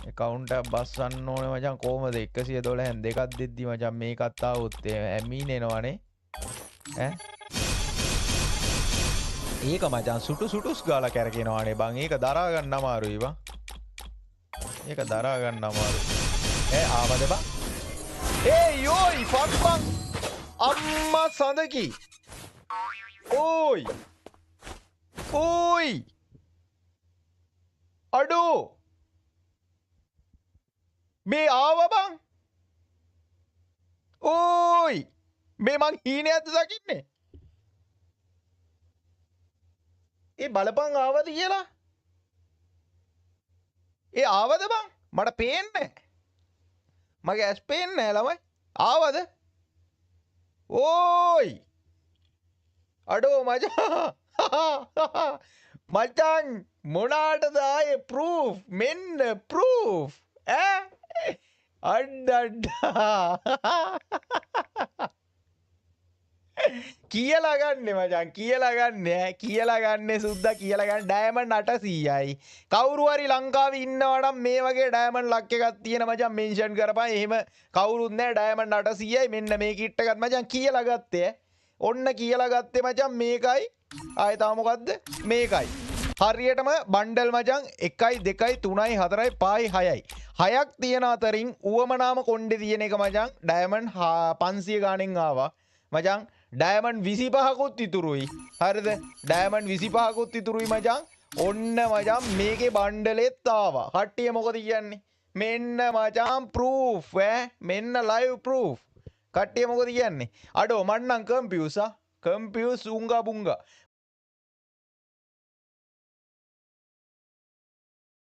account එක බස්සන්න ඕනේ මචං කොහමද 112න් දෙකක් දෙද්දි මචං මේකත් ආවොත් ඇමීන් එනවනේ ඈ ඒක මචං සුටුස් ගාලා කැරකෙනවානේ බං ඒක දරා ගන්න අමාරුයි බං ඒක දරා ගන්න අමාරුයි ආවද බං යෝයි ෆක් බං අම්මා සඳකි ඕයි අඩෝ මේ ආව බං ඕයි මේ මං හීනයක්ද දකින්නේ ඒ බලපං ආවද කියලා ඒ ආවද බං මට පේන්නේ මගේ ඇස් පේන්නේ ළමයි ආවද ඕයි අඩෝ මචං මචං මොනාටද ආයේ ප්‍රූෆ් මෙන්න ප්‍රූෆ් අඩ්ඩා කියලා ගන්න මචං කියලා ගන්න සුද්දා කියලා ගන්න ඩයමන්ඩ් 800යි කවුරු හරි ලංකාවේ ඉන්නවා නම් මේ වගේ ඩයමන්ඩ් ලක් එකක් තියෙන මචං මෙන්ෂන් කරපන් එහෙම කවුරුත් නැහැ ඩයමන්ඩ් 800යි මෙන්න මේ කිට් එකත් මචං කියලා ගත්තේ ඔන්න කියලා ගත්තේ මචං මේකයි ආයෙ තව මොකද්ද මේකයි හරියටම බණ්ඩල් මචං 1යි 2යි 3යි 4යි 5යි 6යි 6ක් තියෙන අතරින් ඌවමනාම කොණ්ඩේ තියෙන එක මචං ඩයමන්ඩ් 500 ගාණෙන් ආවා මචං ඩයමන්ඩ් 25කුත් ඉතුරුයි හරිද ඩයමන්ඩ් 25කුත් ඉතුරුයි මචං ඔන්න මචං මේකේ බණ්ඩලෙත් ආවා කට්ටිය මොකද කියන්නේ මෙන්න මචං ප්‍රූෆ් මෙන්න ලයිව් ප්‍රූෆ් කට්ටිය මොකද කියන්නේ අඩෝ මන්නම් කම්පියුසා කම්පියුස් උංගා බුංගා